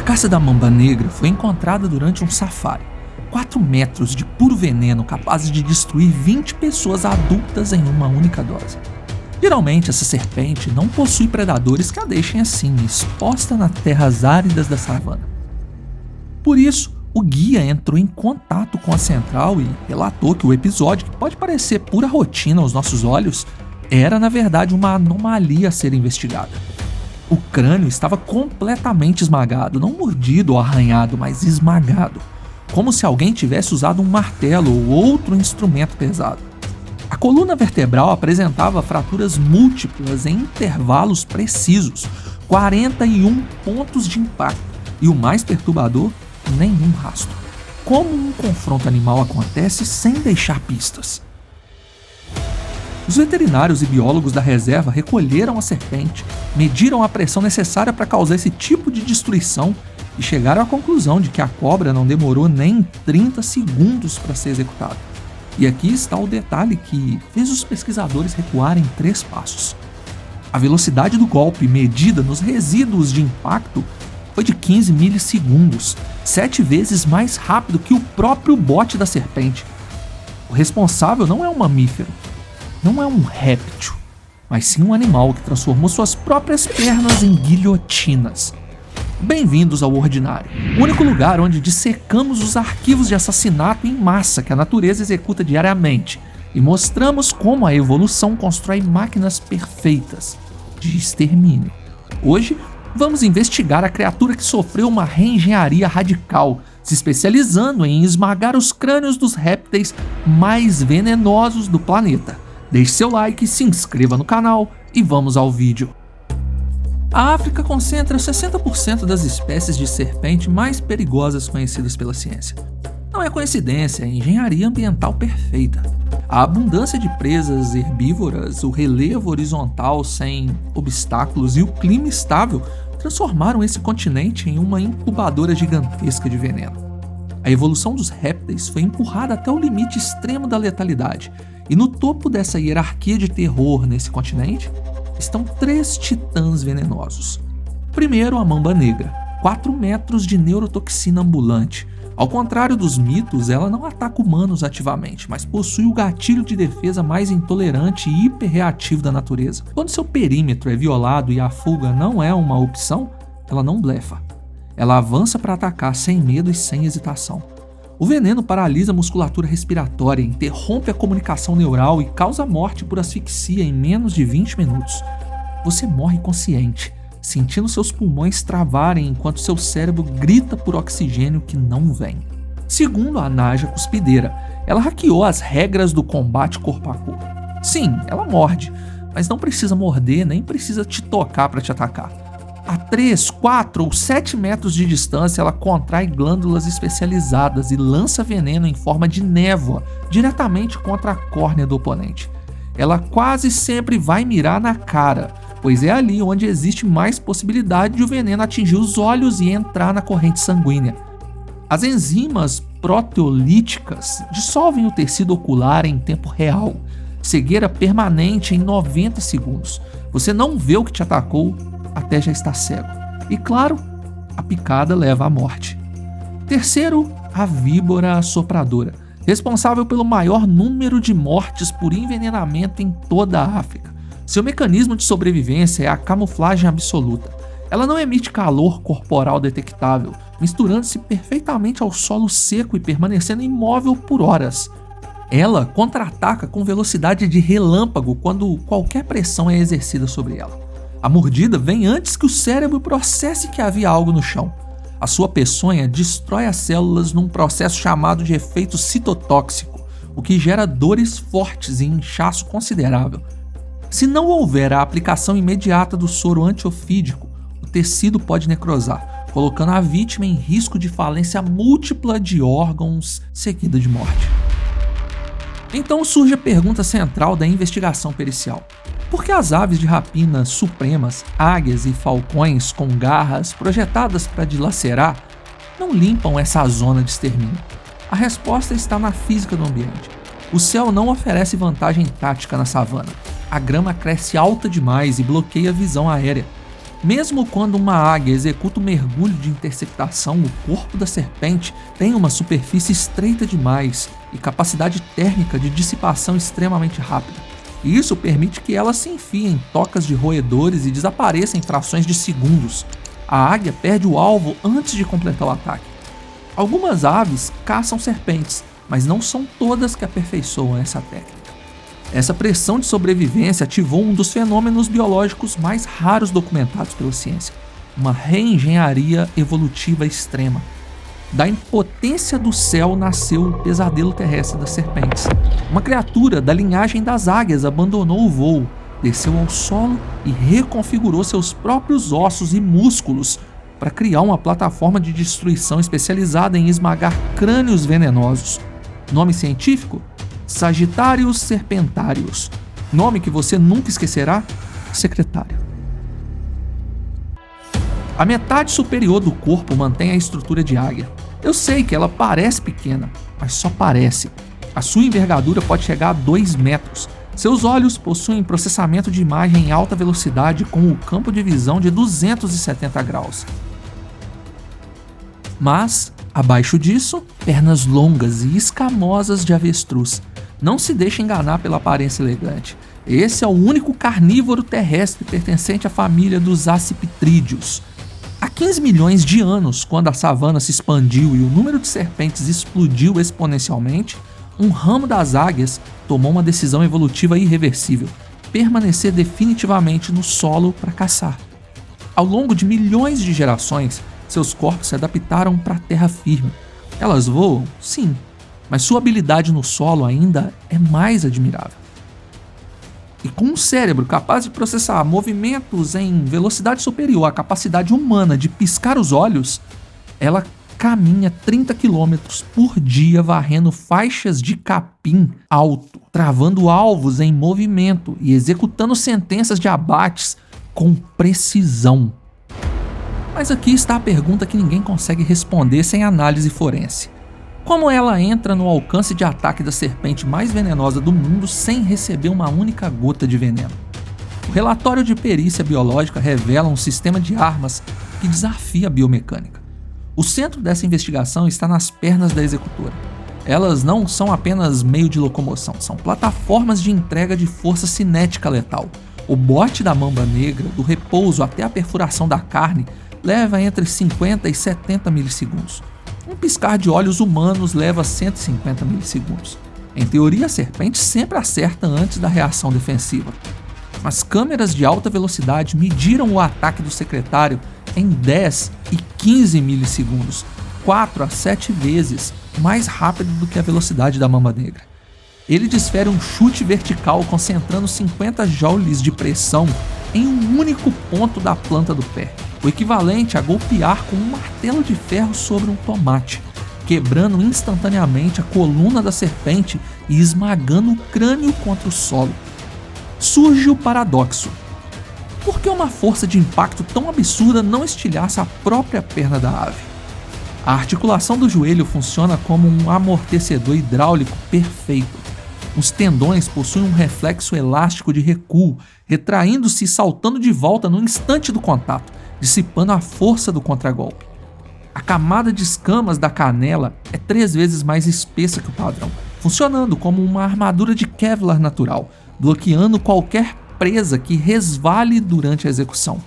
carcaça da mamba negra foi encontrada durante um safari. 4 metros de puro veneno capazes de destruir 20 pessoas adultas em uma única dose. Geralmente essa serpente não possui predadores que a deixem assim, exposta nas terras áridas da savana. Por isso, o guia entrou em contato com a central e relatou que o episódio, que pode parecer pura rotina aos nossos olhos, era na verdade uma anomalia a ser investigada. O crânio estava completamente esmagado, não mordido ou arranhado, mas esmagado, como se alguém tivesse usado um martelo ou outro instrumento pesado. A coluna vertebral apresentava fraturas múltiplas em intervalos precisos, 41 pontos de impacto e, o mais perturbador, nenhum rastro. Como um confronto animal acontece sem deixar pistas? Os veterinários e biólogos da reserva recolheram a serpente, mediram a pressão necessária para causar esse tipo de destruição e chegaram à conclusão de que a cobra não demorou nem 30 segundos para ser executada. E aqui está o detalhe que fez os pesquisadores recuarem 3 passos. A velocidade do golpe medida nos resíduos de impacto foi de 15 milissegundos, 7 vezes mais rápido que o próprio bote da serpente. O responsável não é um mamífero, não é um réptil, mas sim um animal que transformou suas próprias pernas em guilhotinas. Bem-vindos ao Ordinário, o único lugar onde dissecamos os arquivos de assassinato em massa que a natureza executa diariamente e mostramos como a evolução constrói máquinas perfeitas de extermínio. Hoje, vamos investigar a criatura que sofreu uma reengenharia radical, se especializando em esmagar os crânios dos répteis mais venenosos do planeta. Deixe seu like, se inscreva no canal e vamos ao vídeo. A África concentra 60% das espécies de serpente mais perigosas conhecidas pela ciência. Não é coincidência, é engenharia ambiental perfeita. A abundância de presas herbívoras, o relevo horizontal sem obstáculos e o clima estável transformaram esse continente em uma incubadora gigantesca de veneno. A evolução dos répteis foi empurrada até o limite extremo da letalidade, e no topo dessa hierarquia de terror nesse continente estão 3 titãs venenosos. Primeiro, a mamba negra, 4 metros de neurotoxina ambulante. Ao contrário dos mitos, ela não ataca humanos ativamente, mas possui o gatilho de defesa mais intolerante e hiperreativo da natureza. Quando seu perímetro é violado e a fuga não é uma opção, ela não blefa. Ela avança para atacar sem medo e sem hesitação. O veneno paralisa a musculatura respiratória, interrompe a comunicação neural e causa morte por asfixia em menos de 20 minutos. Você morre consciente, sentindo seus pulmões travarem enquanto seu cérebro grita por oxigênio que não vem. Segundo a Naja Cuspideira, ela hackeou as regras do combate corpo a corpo. Sim, ela morde, mas não precisa morder nem precisa te tocar para te atacar. A 3, 4 ou 7 metros de distância, ela contrai glândulas especializadas e lança veneno em forma de névoa diretamente contra a córnea do oponente. Ela quase sempre vai mirar na cara, pois é ali onde existe mais possibilidade de o veneno atingir os olhos e entrar na corrente sanguínea. As enzimas proteolíticas dissolvem o tecido ocular em tempo real, cegueira permanente em 90 segundos. Você não vê o que te atacou até já estar cego. E claro, a picada leva à morte. Terceiro, a víbora assopradora, responsável pelo maior número de mortes por envenenamento em toda a África. Seu mecanismo de sobrevivência é a camuflagem absoluta. Ela não emite calor corporal detectável, misturando-se perfeitamente ao solo seco e permanecendo imóvel por horas. Ela contra-ataca com velocidade de relâmpago quando qualquer pressão é exercida sobre ela. A mordida vem antes que o cérebro processe que havia algo no chão. A sua peçonha destrói as células num processo chamado de efeito citotóxico, o que gera dores fortes e inchaço considerável. Se não houver a aplicação imediata do soro antiofídico, o tecido pode necrosar, colocando a vítima em risco de falência múltipla de órgãos, seguida de morte. Então surge a pergunta central da investigação pericial. Por que as aves de rapina supremas, águias e falcões com garras projetadas para dilacerar, não limpam essa zona de extermínio? A resposta está na física do ambiente. O céu não oferece vantagem tática na savana. A grama cresce alta demais e bloqueia a visão aérea. Mesmo quando uma águia executa um mergulho de interceptação, o corpo da serpente tem uma superfície estreita demais e capacidade térmica de dissipação extremamente rápida. Isso permite que ela se enfie em tocas de roedores e desapareça em frações de segundos. A águia perde o alvo antes de completar o ataque. Algumas aves caçam serpentes, mas não são todas que aperfeiçoam essa técnica. Essa pressão de sobrevivência ativou um dos fenômenos biológicos mais raros documentados pela ciência, uma reengenharia evolutiva extrema. Da impotência do céu nasceu o pesadelo terrestre das serpentes. Uma criatura da linhagem das águias abandonou o voo, desceu ao solo e reconfigurou seus próprios ossos e músculos para criar uma plataforma de destruição especializada em esmagar crânios venenosos. Nome científico? Sagittarius serpentarius. Nome que você nunca esquecerá? Secretário. A metade superior do corpo mantém a estrutura de águia. Eu sei que ela parece pequena, mas só parece. A sua envergadura pode chegar a 2 metros. Seus olhos possuem processamento de imagem em alta velocidade com o campo de visão de 270 graus. Mas, abaixo disso, pernas longas e escamosas de avestruz. Não se deixe enganar pela aparência elegante. Esse é o único carnívoro terrestre pertencente à família dos acipitrídeos. Há 15 milhões de anos, quando a savana se expandiu e o número de serpentes explodiu exponencialmente, um ramo das águias tomou uma decisão evolutiva irreversível: permanecer definitivamente no solo para caçar. Ao longo de milhões de gerações, seus corpos se adaptaram para a terra firme. Elas voam, sim, mas sua habilidade no solo ainda é mais admirável. E com um cérebro capaz de processar movimentos em velocidade superior à capacidade humana de piscar os olhos, ela caminha 30 km por dia varrendo faixas de capim alto, travando alvos em movimento e executando sentenças de abates com precisão. Mas aqui está a pergunta que ninguém consegue responder sem análise forense. Como ela entra no alcance de ataque da serpente mais venenosa do mundo sem receber uma única gota de veneno? O relatório de perícia biológica revela um sistema de armas que desafia a biomecânica. O centro dessa investigação está nas pernas da executora. Elas não são apenas meio de locomoção, são plataformas de entrega de força cinética letal. O bote da mamba negra, do repouso até a perfuração da carne, leva entre 50 e 70 milissegundos. Um piscar de olhos humanos leva 150 milissegundos. Em teoria, a serpente sempre acerta antes da reação defensiva. Mas câmeras de alta velocidade mediram o ataque do secretário em 10 e 15 milissegundos, 4 a 7 vezes mais rápido do que a velocidade da mamba negra. Ele desfere um chute vertical concentrando 50 joules de pressão em um único ponto da planta do pé, o equivalente a golpear com um martelo de ferro sobre um tomate, quebrando instantaneamente a coluna da serpente e esmagando o crânio contra o solo. Surge o paradoxo. Por que uma força de impacto tão absurda não estilhaça a própria perna da ave? A articulação do joelho funciona como um amortecedor hidráulico perfeito. Os tendões possuem um reflexo elástico de recuo, retraindo-se e saltando de volta no instante do contato, dissipando a força do contragolpe. A camada de escamas da canela é 3 vezes mais espessa que o padrão, funcionando como uma armadura de Kevlar natural, bloqueando qualquer presa que resvale durante a execução.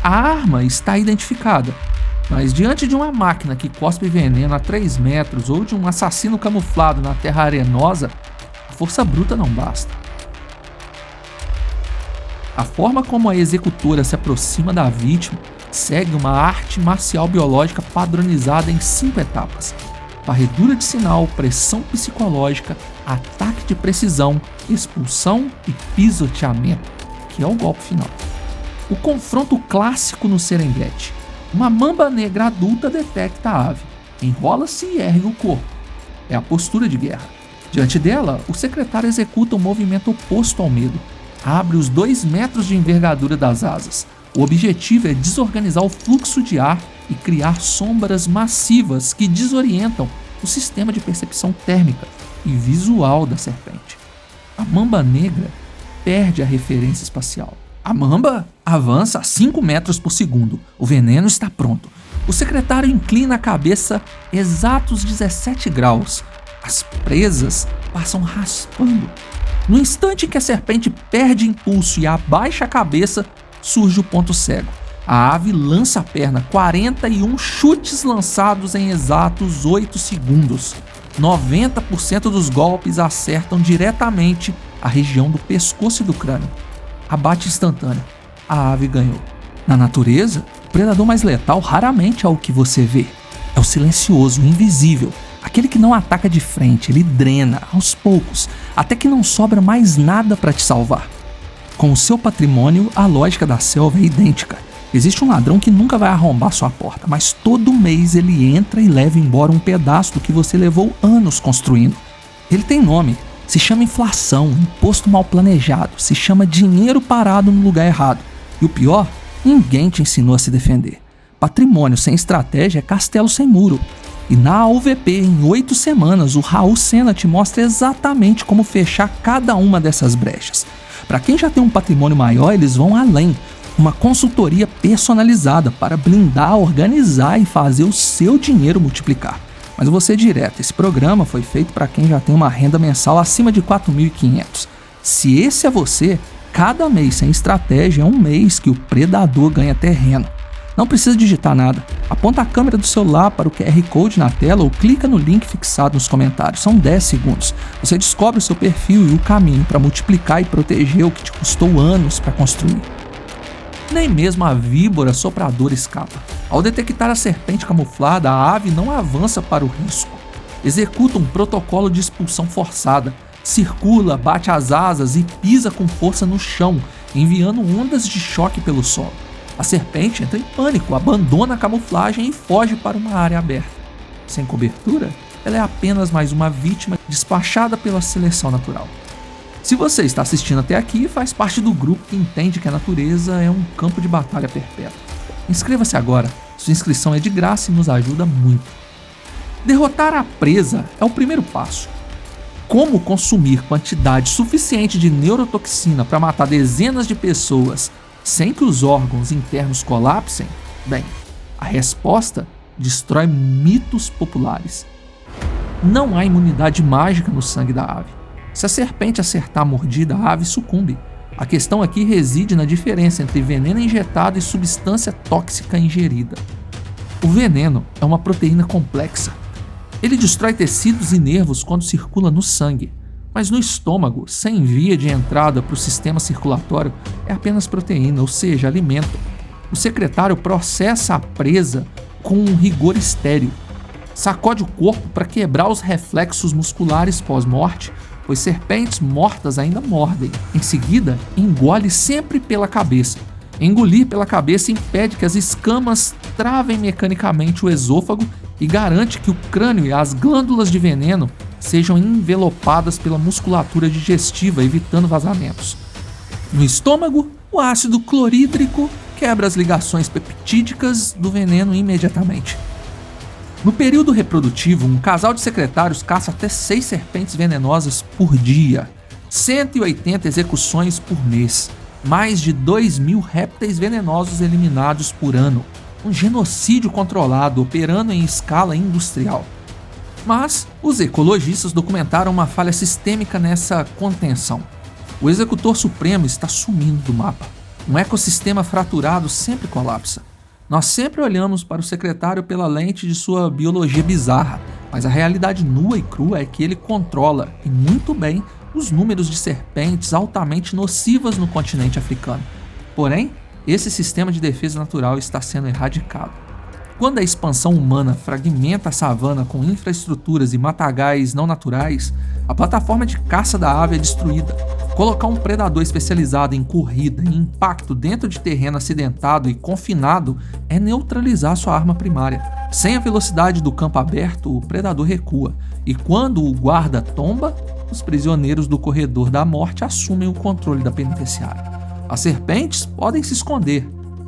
A arma está identificada, mas diante de uma máquina que cospe veneno a 3 metros ou de um assassino camuflado na terra arenosa, a força bruta não basta. A forma como a executora se aproxima da vítima segue uma arte marcial biológica padronizada em 5 etapas: varredura de sinal, pressão psicológica, ataque de precisão, expulsão e pisoteamento, que é o golpe final. O confronto clássico no Serengeti. Uma mamba negra adulta detecta a ave, enrola-se e ergue o corpo. É a postura de guerra. Diante dela, o secretário executa um movimento oposto ao medo. Abre os 2 metros de envergadura das asas. O objetivo é desorganizar o fluxo de ar e criar sombras massivas que desorientam o sistema de percepção térmica e visual da serpente. A mamba negra perde a referência espacial. A mamba Avança a 5 metros por segundo. O veneno está pronto. O secretário inclina a cabeça exatos 17 graus. As presas passam raspando. No instante em que a serpente perde impulso e abaixa a cabeça, surge o ponto cego. A ave lança a perna, 41 chutes lançados em exatos 8 segundos. 90% dos golpes acertam diretamente a região do pescoço e do crânio. Abate instantâneo. A ave ganhou. Na natureza, o predador mais letal raramente é o que você vê. É o silencioso, o invisível. Aquele que não ataca de frente, ele drena, aos poucos, até que não sobra mais nada para te salvar. Com o seu patrimônio, a lógica da selva é idêntica. Existe um ladrão que nunca vai arrombar sua porta, mas todo mês ele entra e leva embora um pedaço do que você levou anos construindo. Ele tem nome, se chama inflação, imposto mal planejado, se chama dinheiro parado no lugar errado. E o pior, ninguém te ensinou a se defender. Patrimônio sem estratégia é castelo sem muro. E na UVP, em 8 semanas, o Raul Sena te mostra exatamente como fechar cada uma dessas brechas. Para quem já tem um patrimônio maior, eles vão além. Uma consultoria personalizada para blindar, organizar e fazer o seu dinheiro multiplicar. Mas eu vou ser direto, esse programa foi feito para quem já tem uma renda mensal acima de 4.500. Se esse é você, cada mês sem estratégia é um mês que o predador ganha terreno. Não precisa digitar nada. Aponta a câmera do celular para o QR Code na tela ou clica no link fixado nos comentários. São 10 segundos. Você descobre o seu perfil e o caminho para multiplicar e proteger o que te custou anos para construir. Nem mesmo a víbora sopradora escapa. Ao detectar a serpente camuflada, a ave não avança para o risco. Executa um protocolo de expulsão forçada. Circula, bate as asas e pisa com força no chão, enviando ondas de choque pelo solo. A serpente entra em pânico, abandona a camuflagem e foge para uma área aberta. Sem cobertura, ela é apenas mais uma vítima despachada pela seleção natural. Se você está assistindo até aqui, faz parte do grupo que entende que a natureza é um campo de batalha perpétuo. Inscreva-se agora, sua inscrição é de graça e nos ajuda muito. Derrotar a presa é o primeiro passo. Como consumir quantidade suficiente de neurotoxina para matar dezenas de pessoas sem que os órgãos internos colapsem? Bem, a resposta destrói mitos populares. Não há imunidade mágica no sangue da ave. Se a serpente acertar a mordida, a ave sucumbe. A questão aqui reside na diferença entre veneno injetado e substância tóxica ingerida. O veneno é uma proteína complexa. Ele destrói tecidos e nervos quando circula no sangue, mas no estômago, sem via de entrada para o sistema circulatório, é apenas proteína, ou seja, alimento. O secretário processa a presa com um rigor estéril. Sacode o corpo para quebrar os reflexos musculares pós-morte, pois serpentes mortas ainda mordem. Em seguida, engole sempre pela cabeça. Engolir pela cabeça impede que as escamas travem mecanicamente o esôfago e garante que o crânio e as glândulas de veneno sejam envelopadas pela musculatura digestiva, evitando vazamentos. No estômago, o ácido clorídrico quebra as ligações peptídicas do veneno imediatamente. No período reprodutivo, um casal de secretários caça até 6 serpentes venenosas por dia, 180 execuções por mês, mais de 2.000 répteis venenosos eliminados por ano, um genocídio controlado operando em escala industrial. Mas os ecologistas documentaram uma falha sistêmica nessa contenção. O executor supremo está sumindo do mapa. Um ecossistema fraturado sempre colapsa. Nós sempre olhamos para o secretário pela lente de sua biologia bizarra, mas a realidade nua e crua é que ele controla, e muito bem, os números de serpentes altamente nocivas no continente africano. Porém, esse sistema de defesa natural está sendo erradicado. Quando a expansão humana fragmenta a savana com infraestruturas e matagais não naturais, a plataforma de caça da ave é destruída. Colocar um predador especializado em corrida e impacto dentro de terreno acidentado e confinado é neutralizar sua arma primária. Sem a velocidade do campo aberto, o predador recua, e quando o guarda tomba, os prisioneiros do corredor da morte assumem o controle da penitenciária. As serpentes podem se esconder,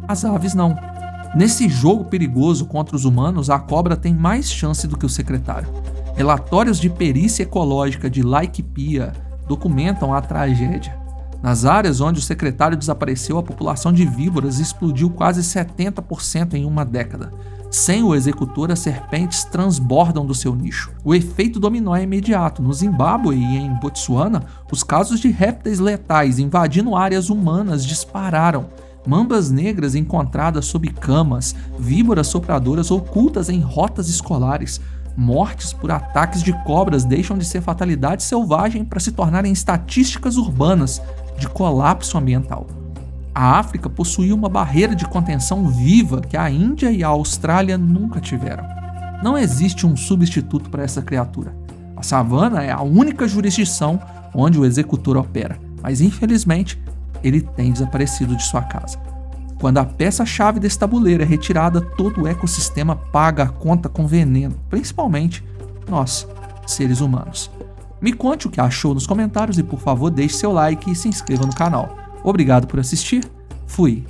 as aves não. Nesse jogo perigoso contra os humanos, a cobra tem mais chance do que o secretário. Relatórios de perícia ecológica de Laikipia documentam a tragédia. Nas áreas onde o secretário desapareceu, a população de víboras explodiu quase 70% em uma década. Sem o executor, as serpentes transbordam do seu nicho. O efeito dominó é imediato. No Zimbábue e em Botsuana, os casos de répteis letais invadindo áreas humanas dispararam. Mambas negras encontradas sob camas, víboras sopradoras ocultas em rotas escolares. Mortes por ataques de cobras deixam de ser fatalidade selvagem para se tornarem estatísticas urbanas de colapso ambiental. A África possuía uma barreira de contenção viva que a Índia e a Austrália nunca tiveram. Não existe um substituto para essa criatura. A savana é a única jurisdição onde o executor opera, mas infelizmente ele tem desaparecido de sua casa. Quando a peça-chave desse tabuleiro é retirada, todo o ecossistema paga a conta com veneno, principalmente nós, seres humanos. Me conte o que achou nos comentários e, por favor, deixe seu like e se inscreva no canal. Obrigado por assistir. Fui.